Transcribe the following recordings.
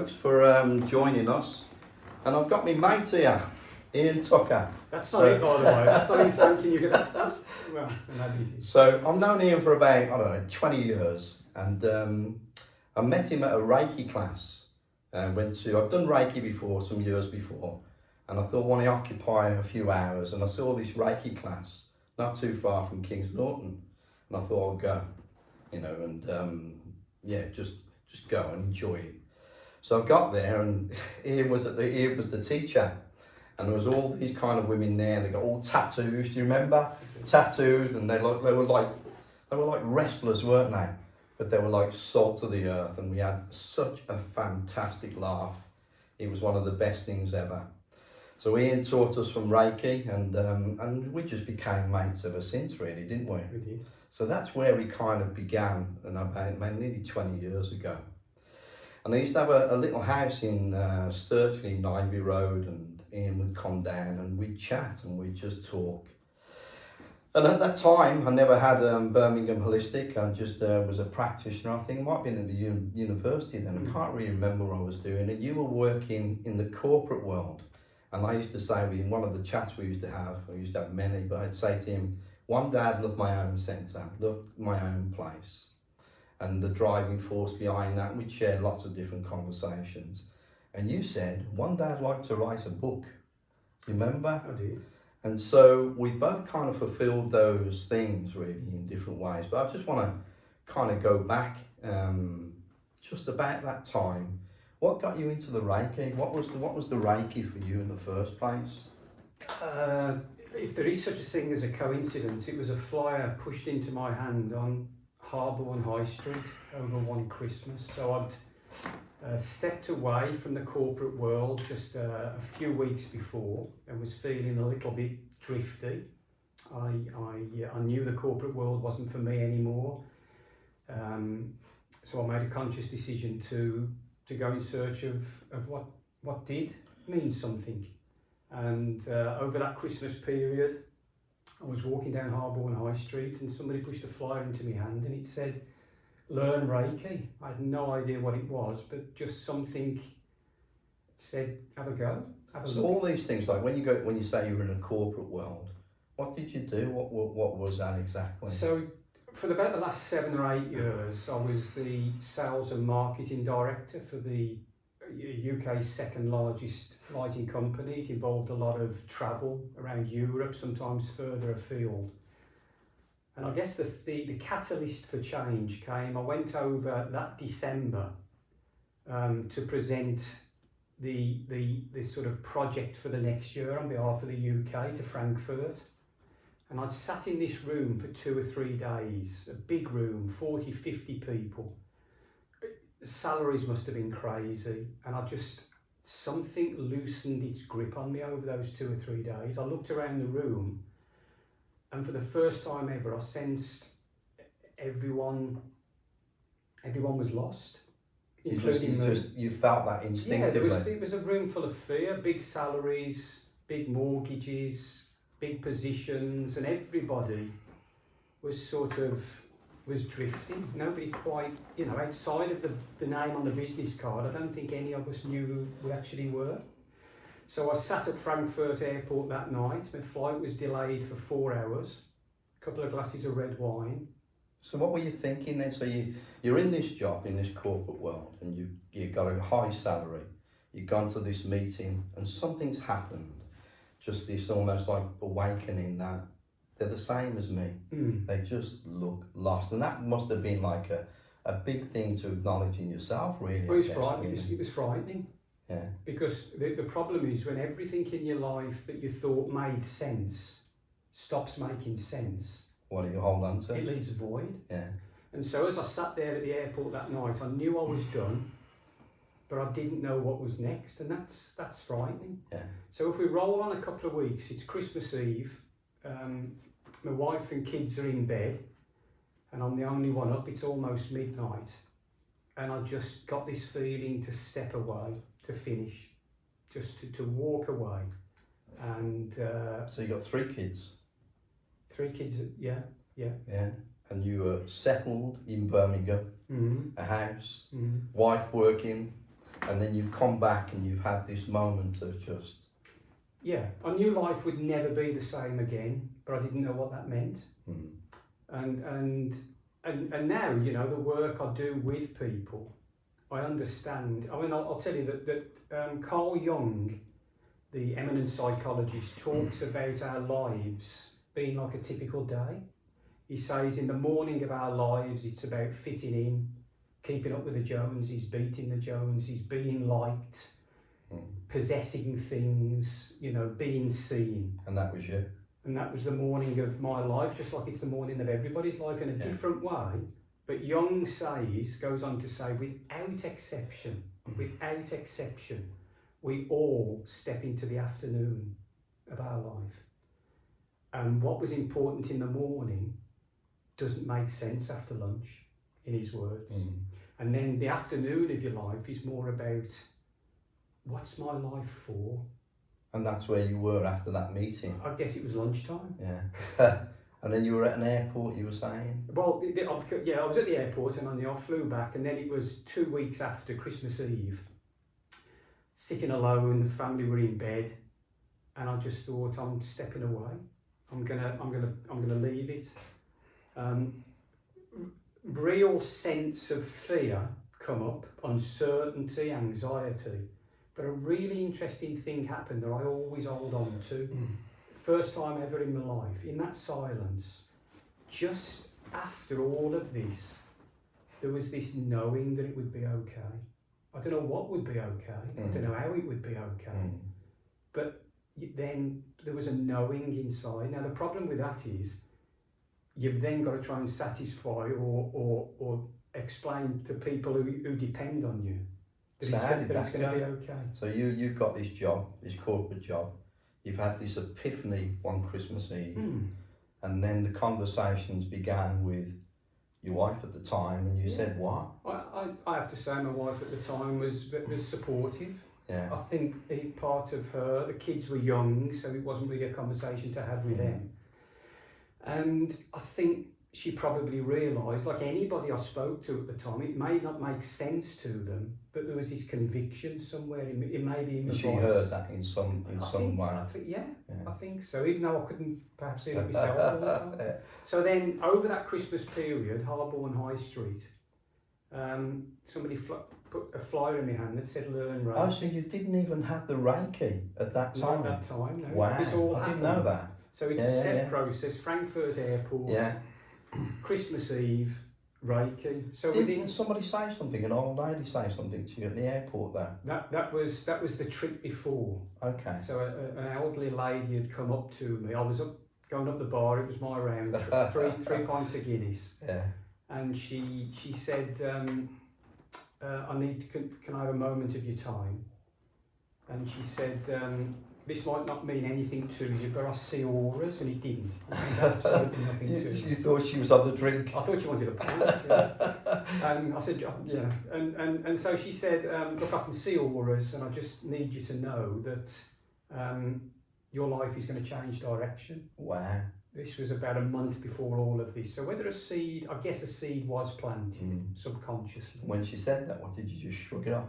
folks, for joining us. And I've got my mate here, Ian Tucker. That's not it, by the way. That's not me thanking you. That's well, maybe. So I've known Ian for about, I don't know, 20 years. And I met him at a Reiki class. I've done Reiki before, some years before. And I thought, I want to occupy a few hours. And I saw this Reiki class not too far from Kings Norton. And I thought I'd go, just go and enjoy it. So I got there, and Ian was the teacher, and there was all these kind of women there. They got all tattoos. Do you remember? Tattooed, and they were like wrestlers, weren't they? But they were like salt of the earth, and we had such a fantastic laugh. It was one of the best things ever. So Ian taught us from Reiki, and we just became mates ever since, really, didn't we? We did. So that's where we kind of began, and about nearly 20 years ago. And I used to have a little house in Sturchley, Ivy Road, and Ian would come down and we'd chat and we'd just talk. And at that time, I never had Birmingham Holistic. I just was a practitioner. I think I might have been at the university then. I can't really remember what I was doing. And you were working in the corporate world. And I used to say, in one of the chats we used to have, I used to have many, but I'd say to him, one day I'd love my own centre, love my own place. And the driving force behind that, we'd share lots of different conversations. And you said, one day I'd like to write a book. You remember? I did. And so we both kind of fulfilled those things really in different ways. But I just want to kind of go back just about that time. What got you into the Reiki? What was the Reiki for you in the first place? If there is such a thing as a coincidence, it was a flyer pushed into my hand on Harborne High Street over one Christmas. So I'd stepped away from the corporate world just a few weeks before and was feeling a little bit drifty. I knew the corporate world wasn't for me anymore. So I made a conscious decision to go in search of what did mean something. And over that Christmas period, I was walking down Harborne High Street and somebody pushed a flyer into my hand and it said, learn Reiki. I had no idea what it was, but just something said, have a go, have a So look. all these things, like when you say you were in a corporate world, what did you do? What was that exactly? So for about the last 7 or 8 years, I was the sales and marketing director for the UK's second largest lighting company. It involved a lot of travel around Europe, sometimes further afield. And I guess the catalyst for change came. I went over that December to present the sort of project for the next year on behalf of the UK to Frankfurt. And I'd sat in this room for 2 or 3 days, a big room, 40, 50 people. Salaries must have been crazy, and something loosened its grip on me over those 2 or 3 days. I looked around the room, and for the first time ever, I sensed everyone was lost, including me. You felt that instinctively. Yeah, it was a room full of fear, big salaries, big mortgages, big positions, and everybody was drifting. Nobody quite, outside of the name on the business card, I don't think any of us knew who we actually were. So I sat at Frankfurt Airport that night. My flight was delayed for 4 hours, a couple of glasses of red wine. So what were you thinking then? So you're in this job, in this corporate world, and you got a high salary. You've gone to this meeting, and something's happened. Just this almost like awakening that they're the same as me. They just look lost. And that must have been like a big thing to acknowledge in yourself, really. Well, it was frightening. Yeah. Because the problem is when everything in your life that you thought made sense stops making sense. What do you hold on to? It leaves a void. Yeah. And so as I sat there at the airport that night, I knew I was done, but I didn't know what was next, and that's frightening. Yeah. So if we roll on a couple of weeks, it's Christmas Eve. My wife and kids are in bed, and I'm the only one up. It's almost midnight, and I just got this feeling to step away, to finish, just to walk away. And so you got 3 kids. 3 kids, yeah. Yeah. And you were settled in Birmingham, Mm-hmm. a house, Mm-hmm. wife working. And then you've come back and you've had this moment of just, Yeah, I knew life would never be the same again, but I didn't know what that meant. mm, And now, you know, the work I do with people, I understand. I mean, I'll tell you that Carl Jung, the eminent psychologist, talks about our lives being like a typical day. He says in the morning of our lives, it's about fitting in, keeping up with the Joneses, beating the Joneses, being liked, possessing things, you know, being seen. and that was you. And that was the morning of my life, just like it's the morning of everybody's life in a different way. But Jung goes on to say, without exception, we all step into the afternoon of our life. And what was important in the morning doesn't make sense after lunch, in his words. And then the afternoon of your life is more about, what's my life for? And that's where you were after that meeting. I guess it was lunchtime. Yeah. And then you were at an airport, you were saying? Well, I was at the airport and I flew back, and then it was 2 weeks after Christmas Eve, sitting alone, the family were in bed, and I just thought, I'm stepping away. I'm gonna leave it. Real sense of fear come up, uncertainty, anxiety. But a really interesting thing happened that I always hold on to. First time ever in my life, in that silence, just after all of this, there was this knowing that it would be okay. I don't know what would be okay. I don't know how it would be okay. But then there was a knowing inside. Now the problem with that is, you've then got to try and satisfy or explain to people who depend on you that it's going to be okay. So you've got this job, this corporate job. You've had this epiphany one Christmas Eve, and then the conversations began with your wife at the time, and you said what? I have to say my wife at the time was supportive. Yeah. I think part of her, the kids were young, so it wasn't really a conversation to have with them. And I think she probably realised, like anybody I spoke to at the time, it may not make sense to them, but there was this conviction somewhere in me, maybe in the She voice. heard that in some way. I think so, even though I couldn't perhaps hear it myself all the time. So then, over that Christmas period, Harborne High Street, somebody put a flyer in my hand that said learn Reiki. Oh, so you didn't even have the Reiki at that time? Not at that time, no. Wow, This all I happened. didn't know that. So it's a step process, Frankfurt Airport, Christmas Eve, Reiki. So Didn't somebody say something, an old lady say something to you at the airport there? That was the trip before. Okay. So an elderly lady had come up to me. I was going up the bar, it was my round, three pints of Guinness. Yeah. And she said, can I have a moment of your time? And she said, this might not mean anything to you, but I see auras, and it didn't. It meant absolutely nothing to me. You thought she was on the drink? I thought she wanted a pint. Yeah. And I said, yeah. And so she said, look, I can see auras, and I just need you to know that your life is going to change direction. Wow. This was about a month before all of this. So whether a seed was planted subconsciously. When she said that, what did you just shrug it off?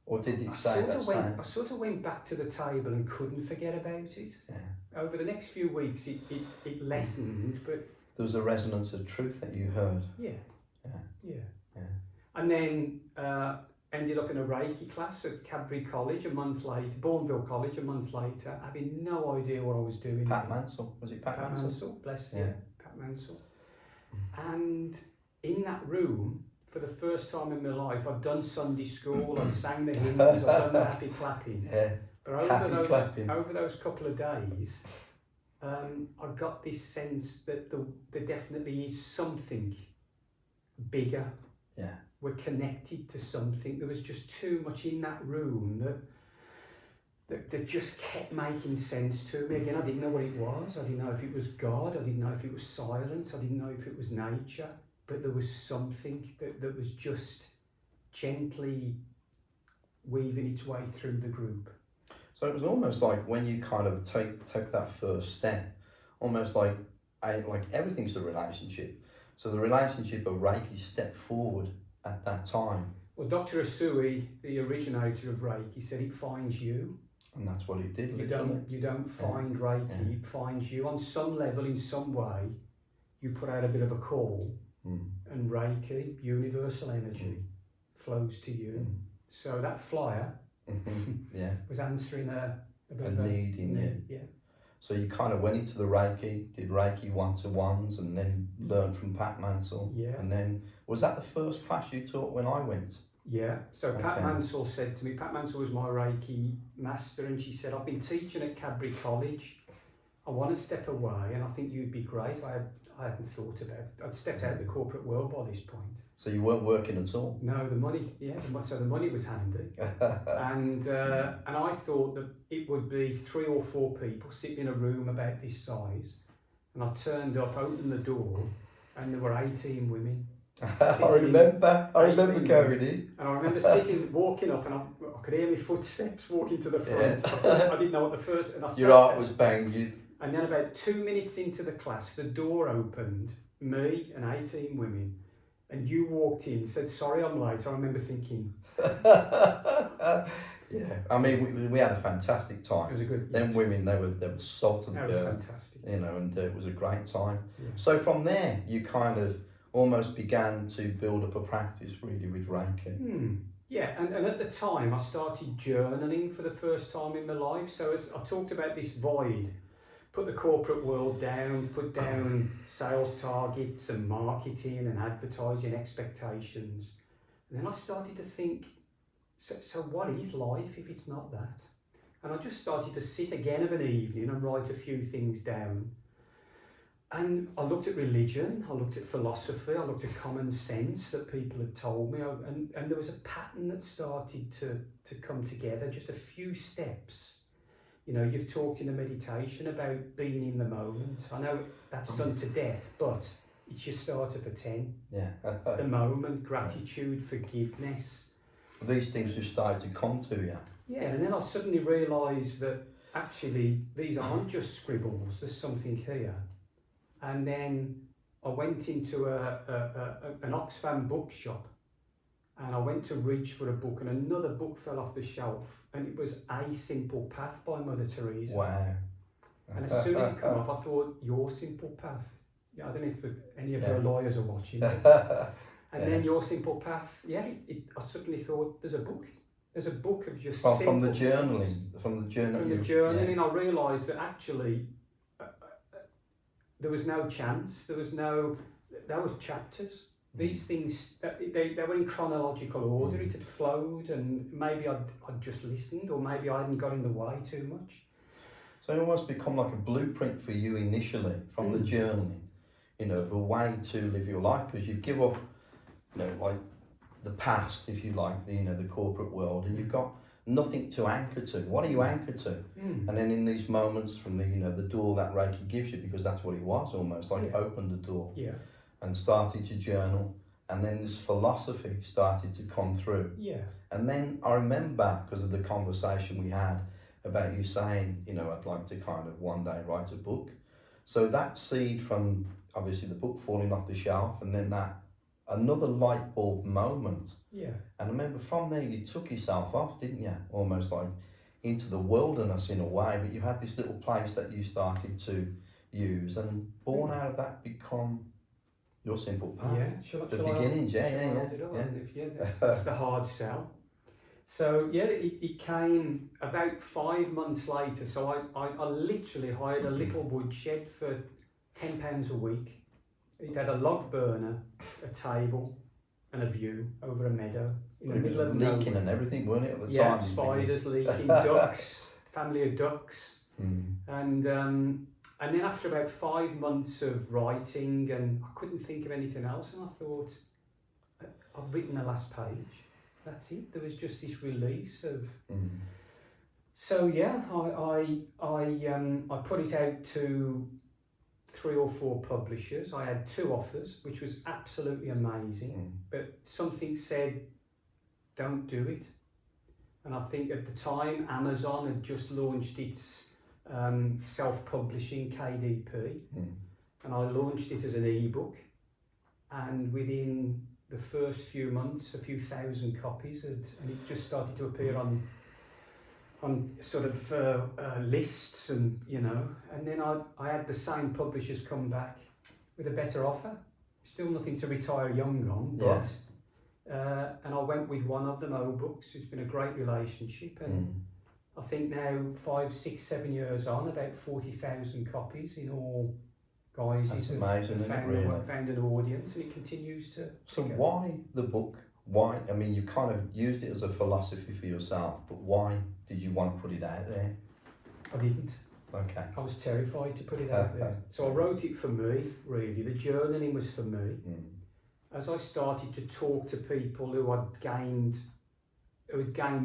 Or did it say that same? I sort of went back to the table and couldn't forget about it. Yeah. Over the next few weeks, it lessened, but... There was a resonance of truth that you heard. Yeah. Yeah. And then ended up in a Reiki class at Cadbury College a month later, Bourneville College a month later, having no idea what I was doing. Pat Mansell, was it Pat Mansell? Mansell, bless you, Pat Mansell. And in that room, for the first time in my life, I'd done Sunday school, I'd sang the hymns, I'd done the happy clapping. Yeah. But over those couple of days, I got this sense that there definitely is something bigger. Yeah. We're connected to something. There was just too much in that room that just kept making sense to me. Again, I didn't know what it was. I didn't know if it was God. I didn't know if it was silence. I didn't know if it was nature. But there was something that was just gently weaving its way through the group. So it was almost like when you kind of take that first step, almost like everything's a relationship. So the relationship of Reiki stepped forward at that time Well, Dr. Asui, the originator of Reiki, said it finds you. And that's what it did, You literally. don't find Reiki, Yeah. it finds you. On some level, in some way, you put out a bit of a call, and Reiki, universal energy, flows to you. So that flyer Yeah. was answering a bit A of a need in you. Yeah. So you kind of went into the Reiki, did Reiki one-to-ones, and then learned from Pat Mansell. Yeah. And then, was that the first class you taught when I went? Yeah, so Pat Okay. Mansell said to me, Pat Mansell was my Reiki master, and she said, I've been teaching at Cadbury College, I want to step away, and I think you'd be great. I hadn't thought about it. I'd stepped out of the corporate world by this point. So you weren't working at all? No, the money, so the money was handy. and I thought that it would be 3 or 4 people sitting in a room about this size, and I turned up, opened the door, and there were 18 women. I remember going in. And I remember walking up, and I could hear my footsteps walking to the front. Yeah. I didn't know what the first... And I Your heart was banging. And then about 2 minutes into the class, the door opened, me and 18 women, and you walked in, said, sorry I'm late. I remember thinking... Yeah, I mean, we had a fantastic time. It was a good... Them women, they were salt of the earth. That was fantastic. You know, and it was a great time. Yeah. So from there, you kind of almost began to build up a practice really with Reiki. Yeah, and at the time I started journaling for the first time in my life. So as I talked about this void, put the corporate world down, put down sales targets and marketing and advertising expectations. And then I started to think, so what is life if it's not that? And I just started to sit again of an evening and write a few things down. And I looked at religion, I looked at philosophy, I looked at common sense that people had told me, and there was a pattern that started to come together, just a few steps. You know, you've talked in the meditation about being in the moment. I know that's done to death, but it's your starter for 10. Yeah. The moment, gratitude, forgiveness. These things just started to come to you. Yeah, and then I suddenly realised that actually these aren't just scribbles, there's something here. And then I went into an Oxfam bookshop, and I went to reach for a book, and another book fell off the shelf, and it was A Simple Path by Mother Teresa. Wow. And as soon as it came off, I thought, Your Simple Path. Yeah, I don't know if any of your lawyers are watching. And then Your Simple Path, I suddenly thought, there's a book. There's a book of just simple from the journaling. I realised that actually there was no chance. There were chapters. These things, they were in chronological order. It had flowed, and maybe I'd just listened, or maybe I hadn't got in the way too much. So it almost become like a blueprint for you initially from the journaling, you know, of a way to live your life, because you give up, you know, like the past, if you like, the corporate world, and you've got nothing to anchor to. What are you anchored to? And then in these moments from the door that Reiki gives you, because that's what it was almost, like opened the door and started to journal, and then this philosophy started to come through. And then I remember, because of the conversation we had about you saying, I'd like to kind of one day write a book. So that seed from obviously the book falling off the shelf, and then that another light bulb moment. And I remember from there you took yourself off, didn't you? Almost like into the wilderness in a way, but you had this little place that you started to use, and born out of that become Your Simple Path. The beginnings, That's the hard sell. So it came about 5 months later. So I literally hired a little woodshed for £10 a week. It had a log burner, a table, and a view over a meadow in the middle of nowhere. Leaking and everything, weren't it, at the time? Yeah, spiders leaking, ducks, family of ducks, and then after about 5 months of writing, and I couldn't think of anything else, and I thought, I've written the last page. That's it. There was just this release of. So I put it out to 3 or 4 publishers. I had 2 offers, which was absolutely amazing. But something said, don't do it. And I think at the time, Amazon had just launched its self-publishing KDP. And I launched it as an ebook. And within the first few months, a few thousand copies, and it just started to appear on sort of lists, and and then I had the same publishers come back with a better offer. Still nothing to retire young on, but and I went with one of them, O Books. It's been a great relationship, and I think now 5, 6, 7 years on, about 40,000 copies in all guises. That's amazing, isn't it, really? Found an audience, and it continues to. So why the book? Why? I mean, you kind of used it as a philosophy for yourself, but why did you want to put it out there? I didn't. Okay. I was terrified to put it out there. So I wrote it for me, really. The journaling was for me. As I started to talk to people who had gained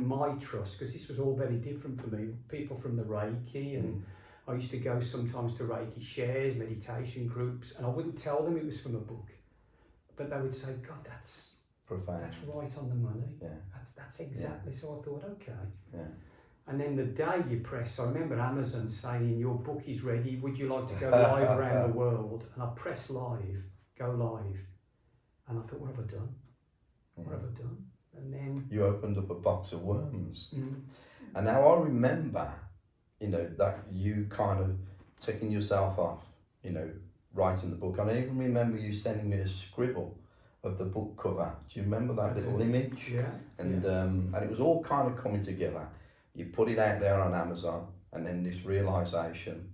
my trust, because this was all very different for me, people from the Reiki, and I used to go sometimes to Reiki shares, meditation groups, and I wouldn't tell them it was from a book, but they would say, God, that's profound. That's right on the money. Yeah. That's exactly. So I thought, okay. Yeah. And then the day you press, I remember Amazon saying, your book is ready, would you like to go live around the world? And I pressed live, go live. And I thought, what have I done? What have I done? And then... You opened up a box of worms. And now I remember, that you kind of taking yourself off, writing the book. And I even remember you sending me a scribble of the book cover. Do you remember that little image? Yeah. And it was all kind of coming together. You put it out there on Amazon, and then this realisation,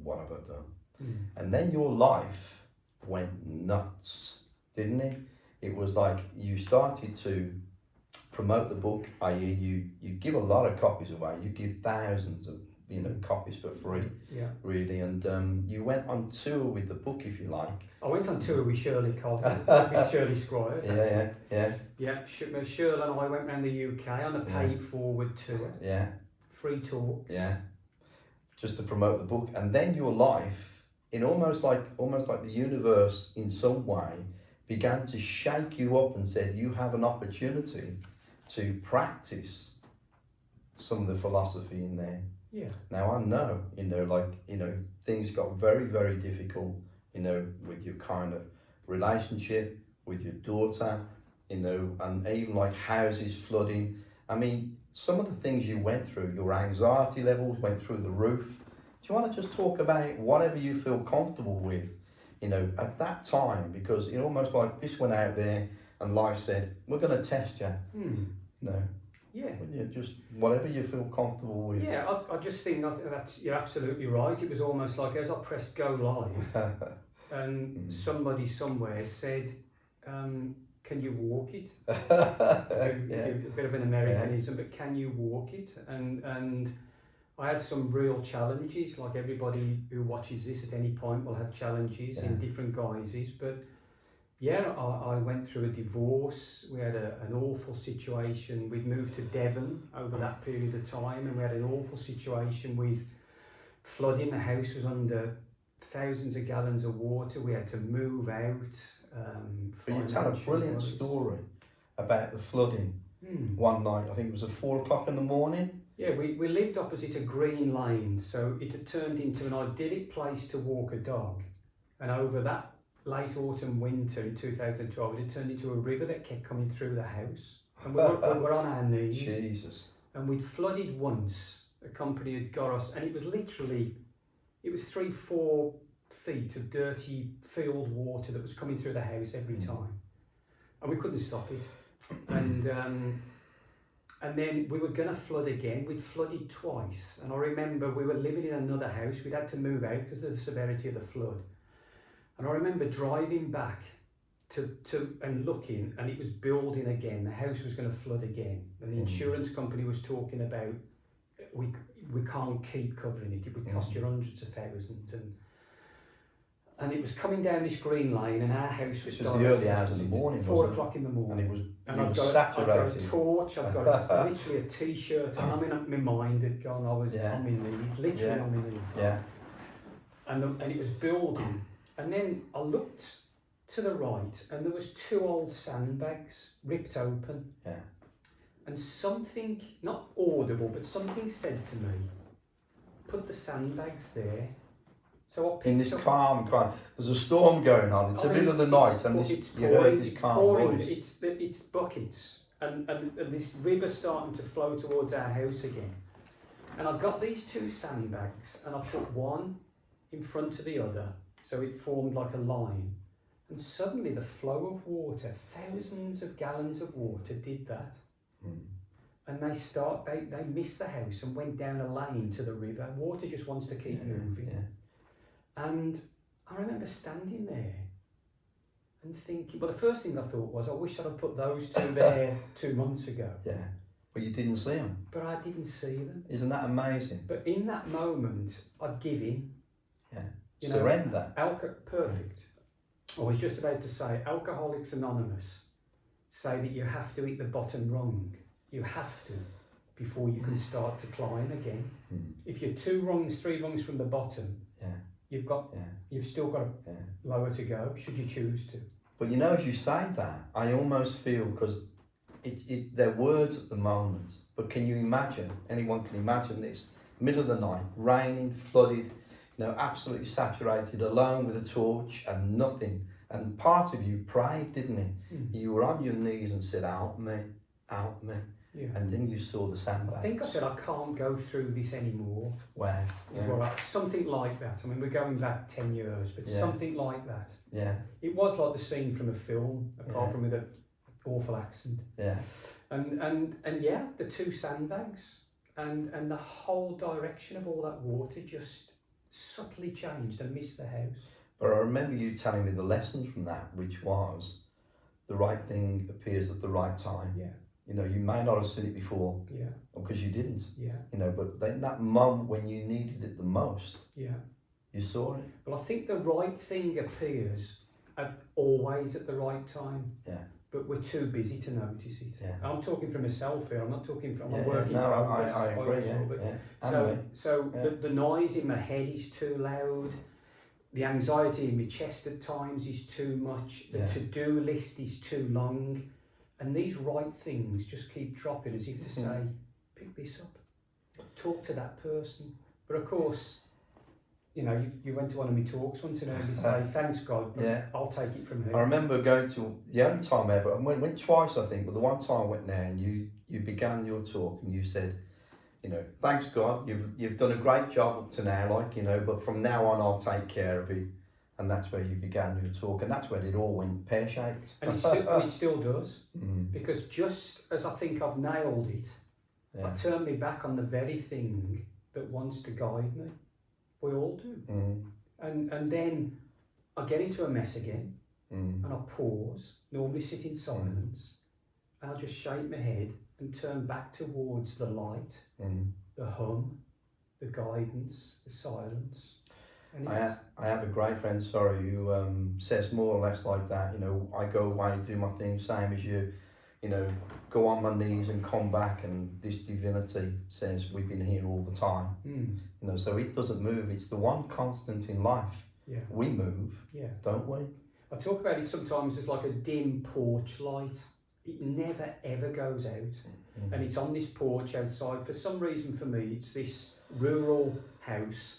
what have I done? And then your life went nuts, didn't it? It was like you started to promote the book, i.e. you give a lot of copies away. You give thousands of copies for free, really. And you went on tour with the book, if you like. I went on tour with Shirley Cobb, with Shirley Squires. Yeah, Shirley and I went around the UK on a paid forward tour. Yeah. Free talks. Yeah. Just to promote the book, and then your life, in almost like the universe, in some way, began to shake you up and said, you have an opportunity to practice some of the philosophy in there. Yeah. Now I know, things got very, very difficult, with your kind of relationship with your daughter, and even like houses flooding. I mean, some of the things you went through, your anxiety levels went through the roof. Do you want to just talk about whatever you feel comfortable with, at that time? Because it almost like this went out there and life said, we're going to test you, Yeah. Just whatever you feel comfortable with. Yeah, I just think you're absolutely right. It was almost like as I pressed go live, and somebody somewhere said, can you walk it? A bit of an Americanism, but can you walk it? And I had some real challenges, like everybody who watches this at any point will have challenges in different guises, but I went through a divorce. We had an awful situation. We'd moved to Devon over that period of time, and we had an awful situation with flooding. The house was under thousands of gallons of water. We had to move out. But you tell a brilliant story about the flooding one night. I think it was at 4 o'clock in the morning. Yeah, we lived opposite a green lane, so it had turned into an idyllic place to walk a dog. And over that late autumn winter in 2012, it had turned into a river that kept coming through the house. And we were on our knees. Jesus. And we'd flooded once. A company had got us, and it was 3-4 feet of dirty field water that was coming through the house every time. And we couldn't stop it. And then we were going to flood again. We'd flooded twice. And I remember we were living in another house. We'd had to move out because of the severity of the flood. And I remember driving back and looking, and it was building again. The house was going to flood again. And the insurance company was talking about, we can't keep covering it. It would cost you hundreds of thousands. And it was coming down this green lane, and our house was... It was the early hours in the morning, 4 o'clock in the morning. And I've got a torch, I've got literally a t-shirt, and I mean, my mind had gone, I was on my knees, literally on my knees. Yeah. And it was building. And then I looked to the right, and there was 2 old sandbags ripped open. Yeah. And something, not audible, but something said to me, put the sandbags there, So I In picked this up. calm kind. There's a storm going on. It's I the mean, middle of the night, and you heard this it's calm pouring. voice. It's buckets, and this river starting to flow towards our house again. And I got these two sandbags, and I put one in front of the other, so it formed like a line. And suddenly, the flow of water, thousands of gallons of water, did that. Mm. And they missed the house and went down a lane to the river. Water just wants to keep moving. Yeah. And I remember standing there and thinking, well, the first thing I thought was, I wish I'd have put those two there 2 months ago. Yeah. But you didn't see them. But I didn't see them. Isn't that amazing? But in that moment, I'd give in. Yeah. You Surrender. Perfect. I was just about to say, Alcoholics Anonymous say that you have to eat the bottom rung. You have to, before you can start to climb again. Mm. If you're 2 rungs, 3 rungs from the bottom, you've still got lower to go, should you choose to. But you know, as you say that, I almost feel, because they're words at the moment, but can you imagine, anyone can imagine this, middle of the night, raining, flooded, absolutely saturated, alone with a torch and nothing. And part of you prayed, didn't it? Mm. You were on your knees and said, help me, help me. Yeah. And then you saw the sandbags. I think I said, I can't go through this anymore. Where? Something like that. I mean, we're going back 10 years, but something like that. Yeah. It was like the scene from a film, apart from with an awful accent. Yeah. And yeah, the 2 sandbags and the whole direction of all that water just subtly changed and missed the house. But I remember you telling me the lessons from that, which was the right thing appears at the right time. Yeah. You may not have seen it before. Yeah. Because you didn't. Yeah. But then that moment when you needed it the most. Yeah. You saw it. Well, I think the right thing appears always at the right time. Yeah. But we're too busy to notice it. Yeah. I'm talking from myself here. I'm not talking from a working no, progress. I agree. The noise in my head is too loud. The anxiety in my chest at times is too much. The to-do list is too long. And these right things just keep dropping as if to say, pick this up, talk to that person. But of course, you went to one of my talks once and heard me say, thanks God, but I'll take it from here. I remember going to, the only time ever, I went twice I think, but the one time I went there and you began your talk and you said, thanks God, you've done a great job up to now, but from now on I'll take care of it. And that's where you began your talk, and that's where it all went pear-shaped. And it still does, because just as I think I've nailed it, I turn me back on the very thing that wants to guide me. We all do. And then I get into a mess again, and I pause, normally sit in silence, and I just shake my head and turn back towards the light, the hum, the guidance, the silence. I have a great friend, who says more or less like that. I go away, do my thing, same as you. Go on my knees and come back, and this divinity says we've been here all the time. So it doesn't move. It's the one constant in life. Yeah. We move, don't we? I talk about it sometimes as like a dim porch light. It never ever goes out, and it's on this porch outside. For some reason, for me, it's this rural house.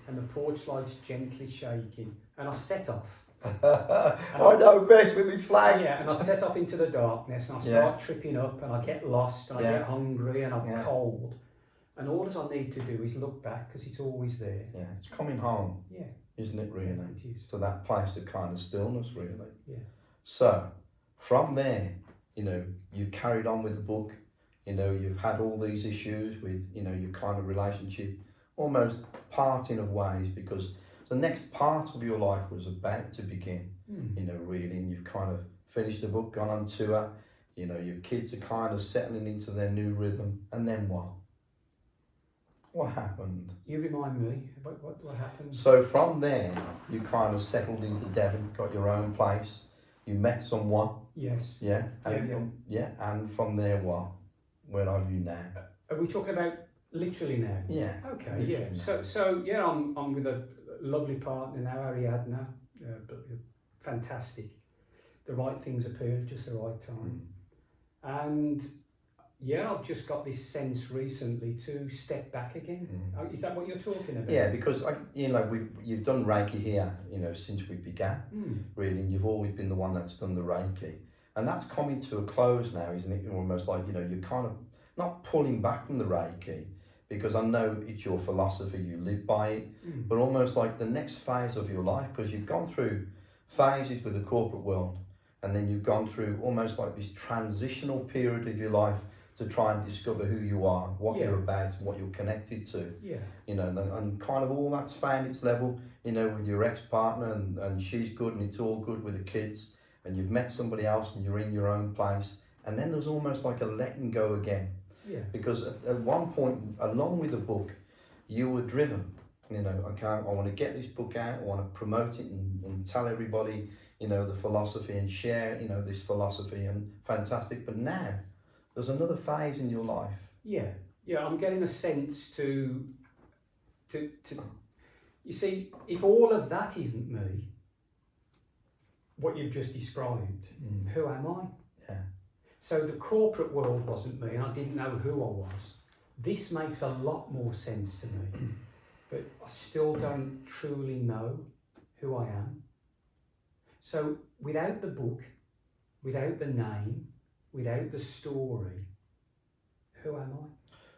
And the porch light's gently shaking, and I set off. I know best with my flag. Yeah, and I set off into the darkness, and I start tripping up, and I get lost, and I get hungry, and I'm cold. And all I need to do is look back, because it's always there. Yeah, it's coming home. Yeah. Isn't it really? It is. To that place of kind of stillness, really. Yeah. So, from there, you've carried on with the book. You've had all these issues with, your kind of relationship. Almost parting of ways, because the next part of your life was about to begin, really, and you've kind of finished the book, gone on tour, your kids are kind of settling into their new rhythm, and then what? What happened? You remind me, what happened? So from there, you kind of settled into Devon, got your own place, you met someone. Yes. Yeah? And from there what? Where are you now? Are we talking about literally now? Yeah. Okay. Yeah. So I'm with a lovely partner now, Ariadna, fantastic. The right things appeared at just the right time, and yeah, I've just got this sense recently to step back again. Is that what you're talking about? Yeah, because you've done Reiki here, since we began, really, and you've always been the one that's done the Reiki, and that's coming to a close now, isn't it? Almost like you're kind of not pulling back from the Reiki, because I know it's your philosophy, you live by it, but almost like the next phase of your life, because you've gone through phases with the corporate world, and then you've gone through almost like this transitional period of your life to try and discover who you are, what you're about, what you're connected to. Yeah. And kind of all that's found its level, with your ex-partner, and she's good and it's all good with the kids, and you've met somebody else and you're in your own place. And then there's almost like a letting go again. Yeah. Because at one point, along with the book, you were driven. I want to get this book out, I want to promote it and tell everybody, the philosophy and share, this philosophy, and fantastic. But now, there's another phase in your life. Yeah, I'm getting a sense to you see, if all of that isn't me, what you've just described, who am I? Yeah. So the corporate world wasn't me, and I didn't know who I was. This makes a lot more sense to me, but I still don't truly know who I am. So without the book, without the name, without the story, who am I?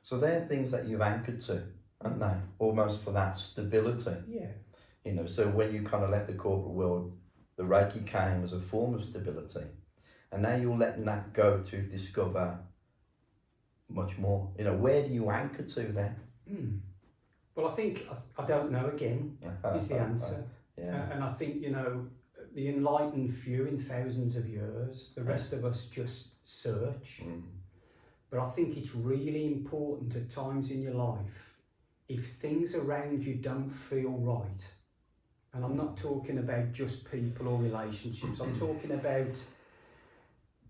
So they're things that you've anchored to, aren't they? Almost for that stability. Yeah. So when you kind of left the corporate world, the Reiki came as a form of stability. And now you're letting that go to discover much more. Where do you anchor to then? Well, I think, I don't know again, is the answer. Yeah. And I think, the enlightened few in thousands of years, the rest of us just search. But I think it's really important at times in your life, if things around you don't feel right, and I'm not talking about just people or relationships, I'm talking about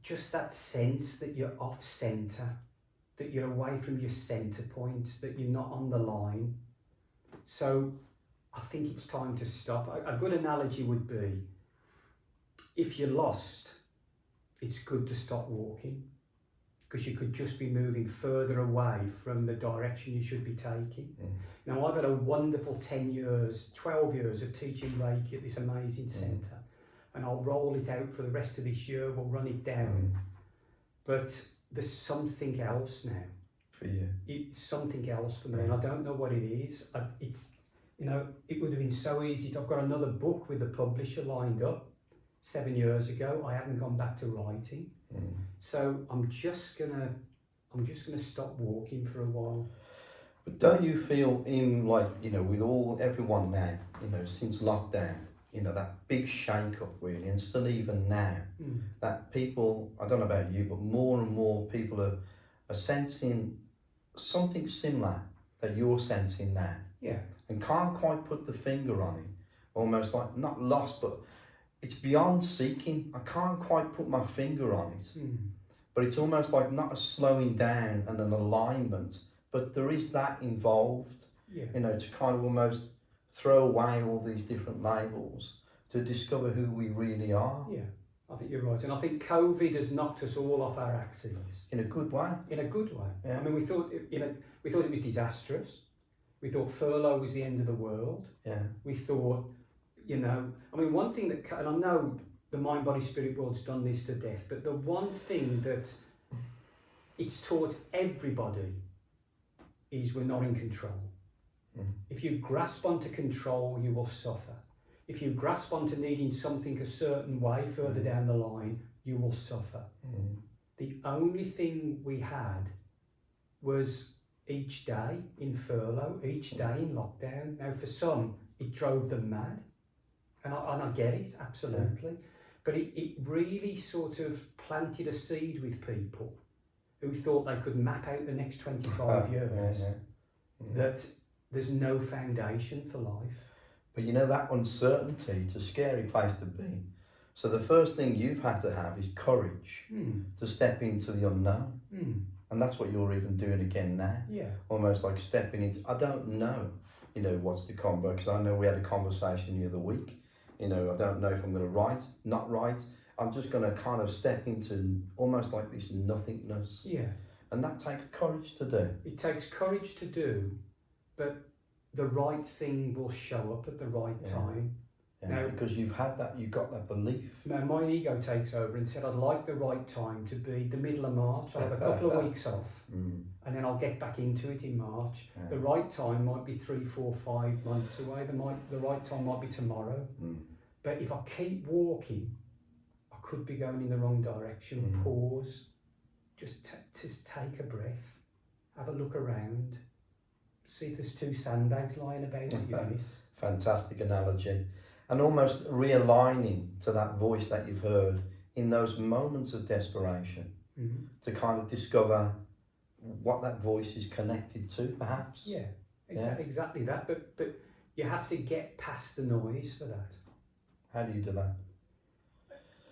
just that sense that you're off centre, that you're away from your centre point, that you're not on the line. So I think it's time to stop. A good analogy would be, if you're lost, it's good to stop walking, because you could just be moving further away from the direction you should be taking. Now, I've had a wonderful 12 years of teaching Reiki at this amazing centre, and I'll roll it out for the rest of this year, we'll run it down. But there's something else now. For you? It's something else for me, and I don't know what it is. It would have been so easy. I've got another book with the publisher lined up 7 years ago. I haven't gone back to writing. So I'm just gonna stop walking for a while. But don't you feel with everyone now, since lockdown, that big shake-up really, and still even now, that people, I don't know about you, but more and more people are sensing something similar that you're sensing now. Yeah. And can't quite put the finger on it, almost like not lost, but it's beyond seeking. I can't quite put my finger on it, but it's almost like not a slowing down and an alignment, but there is that involved, to kind of almost throw away all these different labels to discover who we really are. Yeah, I think you're right. And I think COVID has knocked us all off our axes. In a good way. In a good way. Yeah. I mean, we thought it was disastrous. We thought furlough was the end of the world. Yeah. We thought, one thing and I know the mind, body, spirit world's done this to death, but the one thing that it's taught everybody is we're not in control. If you grasp onto control, you will suffer. If you grasp onto needing something a certain way further down the line, you will suffer. The only thing we had was each day in furlough, each day in lockdown. Now, for some, it drove them mad, and I get it, absolutely. Yeah. But it really sort of planted a seed with people who thought they could map out the next 25 years, that there's no foundation for life. But that uncertainty, it's a scary place to be. So the first thing you've had to have is courage to step into the unknown. And that's what you're even doing again now. Yeah. Almost like stepping into, I don't know, what's to come, because I know we had a conversation the other week. I don't know if I'm going to write, not write. I'm just going to kind of step into almost like this nothingness. Yeah. And that takes courage to do. It takes courage to do, but the right thing will show up at the right time. Yeah, Now, because you've got that belief. Now my ego takes over and said I'd like the right time to be the middle of March. I'll have a couple of weeks off and then I'll get back into it in March. Yeah. The right time might be 3, 4, 5 months away. The right time might be tomorrow. But if I keep walking, I could be going in the wrong direction. Pause, just take a breath, have a look around, see if there's 2 sandbags lying about that you miss. Fantastic analogy. And almost realigning to that voice that you've heard in those moments of desperation to kind of discover what that voice is connected to, perhaps. Yeah, exactly that. But you have to get past the noise for that. How do you do that?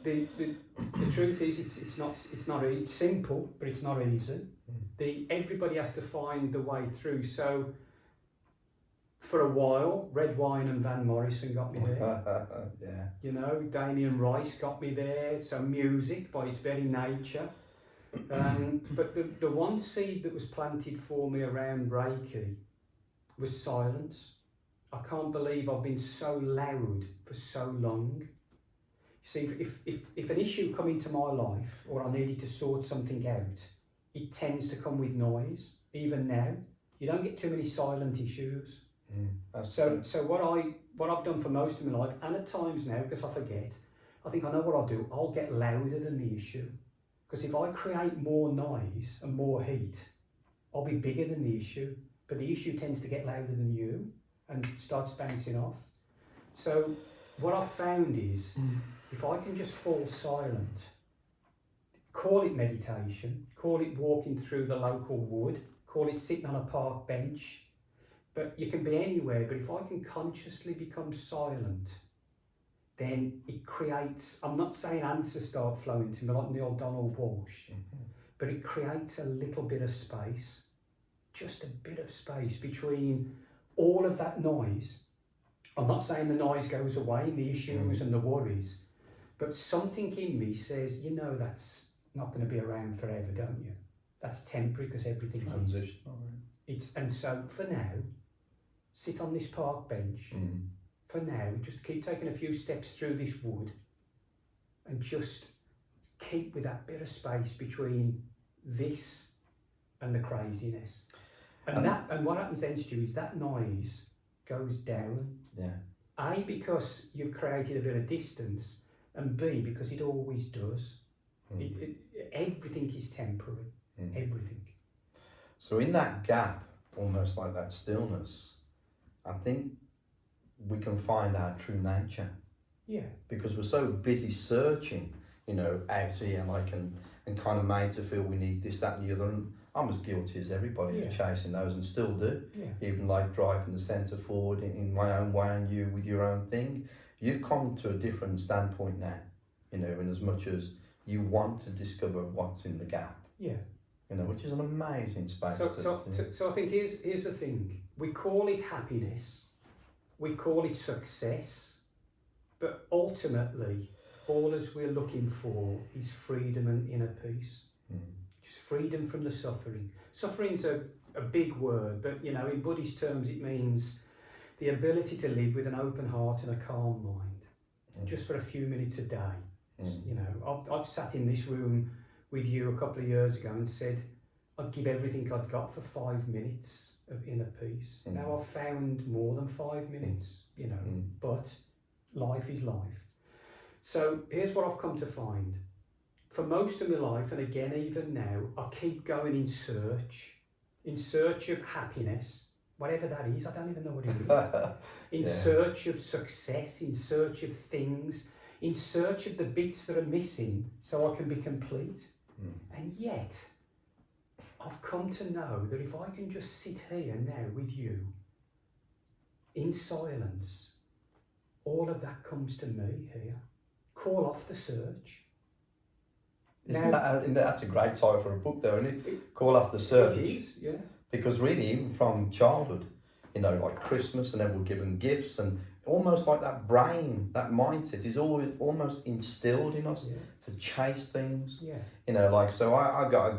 The truth is, it's simple, but it's not easy. Everybody has to find the way through. So for a while, red wine and Van Morrison got me there. Yeah. You know, Damien Rice got me there. So music by its very nature. But the one seed that was planted for me around Reiki was silence. I can't believe I've been so loud for so long. See, if an issue come into my life or I needed to sort something out, it tends to come with noise. Even now, you don't get too many silent issues. So what I've done for most of my life, and at times now, because I forget, I think I know what I'll do. I'll get louder than the issue. Because if I create more noise and more heat, I'll be bigger than the issue. But the issue tends to get louder than you and starts bouncing off. So what I've found is, if I can just fall silent, call it meditation, call it walking through the local wood, call it sitting on a park bench, but you can be anywhere. But if I can consciously become silent, then it creates, I'm not saying answers start flowing to me like Neil Donald Walsh, but it creates a little bit of space, just a bit of space between all of that noise. I'm not saying the noise goes away, the issues and the worries, but something in me says, you know, that's not going to be around forever, don't you? That's temporary, because everything is. And so for now, sit on this park bench. For now, just keep taking a few steps through this wood and just keep with that bit of space between this and the craziness. And what happens then, Stu, is that noise goes down. Yeah. A, because you've created a bit of distance, and B, because it always does. Everything is temporary. Everything. So in that gap, almost like that stillness, I think we can find our true nature. Yeah. Because we're so busy searching, you know, out here, like, and kind of made to feel we need this, that, and the other. And I'm as guilty as everybody of chasing those, and still do. Yeah. Even like driving the centre forward in my own way, and you with your own thing. You've come to a different standpoint now, you know, in as much as you want to discover what's in the gap. Yeah. You know, which is an amazing space. So I think here's the thing. We call it happiness. We call it success. But ultimately, all as we're looking for is freedom and inner peace. Just freedom from the suffering. Suffering's a big word, but, you know, in Buddhist terms, it means the ability to live with an open heart and a calm mind, just for a few minutes a day. You know, I've sat in this room with you a couple of years ago and said I'd give everything I'd got for 5 minutes of inner peace. Now I've found more than 5 minutes, you know, but life is life. So here's what I've come to find. For most of my life, and again even now, I keep going in search of happiness, whatever that is. I don't even know what it is. In search of success, in search of things, in search of the bits that are missing so I can be complete. And yet, I've come to know that if I can just sit here now with you, in silence, all of that comes to me here. Call off the search. That's a great title for a book, though, isn't it? Call off the search. It is, yeah. Because really, even from childhood, you know, like Christmas, and then we're given gifts, and almost like that brain, that mindset is always almost instilled in us to chase things. Yeah. You know, like, so I got,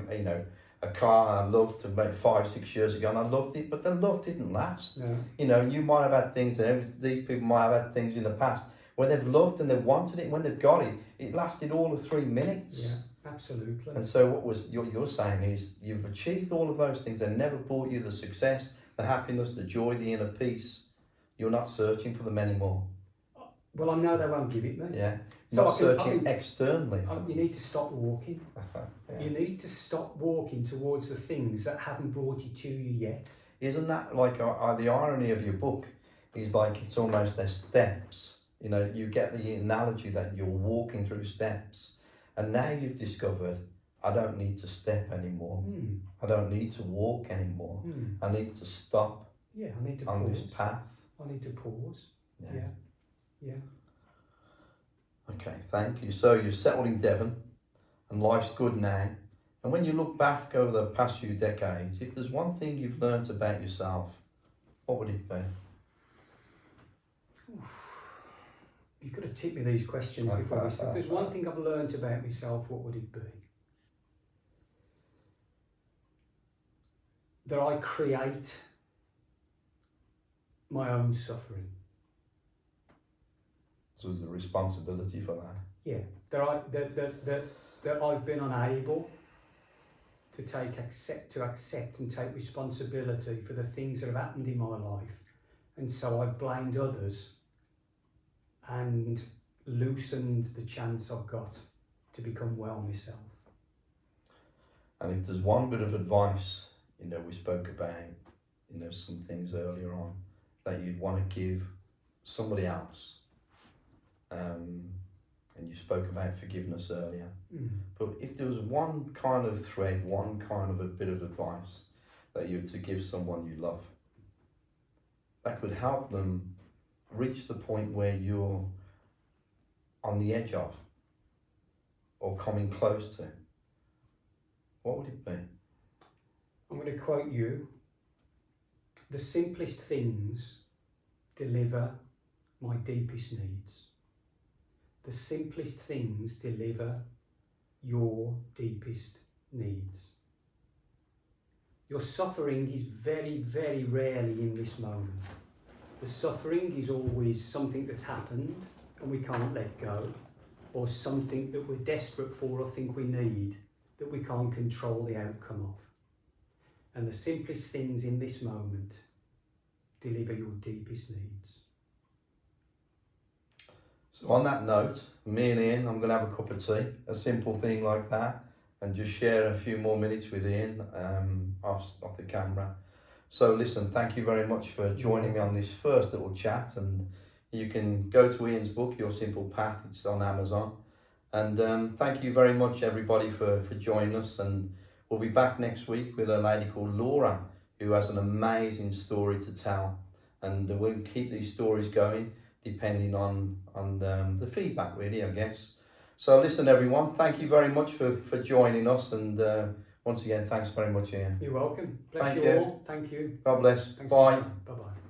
a car I loved about 5-6 years ago, and I loved it, but the love didn't last. No. You know, you might have had things, and these people might have had things in the past where they've loved and they wanted it, when they've got it, it lasted all of 3 minutes. Yeah, absolutely. And so what you're saying is you've achieved all of those things. They never brought you the success, the happiness, the joy, the inner peace. You're not searching for them anymore. Well, I know they won't give it me. Yeah. So Not I searching can, externally. you need to stop walking. Yeah. You need to stop walking towards the things that haven't brought you to you yet. Isn't that like the irony of your book is like it's almost their steps. You know, you get the analogy that you're walking through steps, and now you've discovered I don't need to step anymore. I don't need to walk anymore. I need to stop. Yeah, I need to on pause. this path. I need to pause. Yeah. Okay, thank you. So you've settled in Devon, and life's good now. And when you look back over the past few decades, if there's one thing you've learnt about yourself, what would it be? You could have tipped me these questions before we started. If there's one thing I've learned about myself, what would it be? That I create my own suffering. So there's a responsibility for that. Yeah, that I've been unable to accept and take responsibility for the things that have happened in my life, and so I've blamed others and loosened the chance I've got to become well myself. And if there's one bit of advice, you know, we spoke about, you know, some things earlier on that you'd want to give somebody else, and you spoke about forgiveness earlier, but if there was one kind of thread, one kind of a bit of advice that you were to give someone you love, that could help them reach the point where you're on the edge of, or coming close to, what would it be? I'm going to quote you. The simplest things deliver my deepest needs. The simplest things deliver your deepest needs. Your suffering is very, very rarely in this moment. The suffering is always something that's happened and we can't let go, or something that we're desperate for or think we need that we can't control the outcome of. And the simplest things in this moment deliver your deepest needs. So on that note, me and Ian, I'm going to have a cup of tea, a simple thing like that, and just share a few more minutes with Ian off the camera. So listen, thank you very much for joining me on this first little chat, and you can go to Ian's book, Your Simple Path, it's on Amazon. And thank you very much everybody for joining us, and we'll be back next week with a lady called Laura who has an amazing story to tell, and we'll keep these stories going depending on the feedback really, I guess. So listen everyone, thank you very much for joining us, and once again thanks very much Ian. You're welcome. Bless Thank you you all. Thank you. God bless. Thanks. Bye. Bye-bye.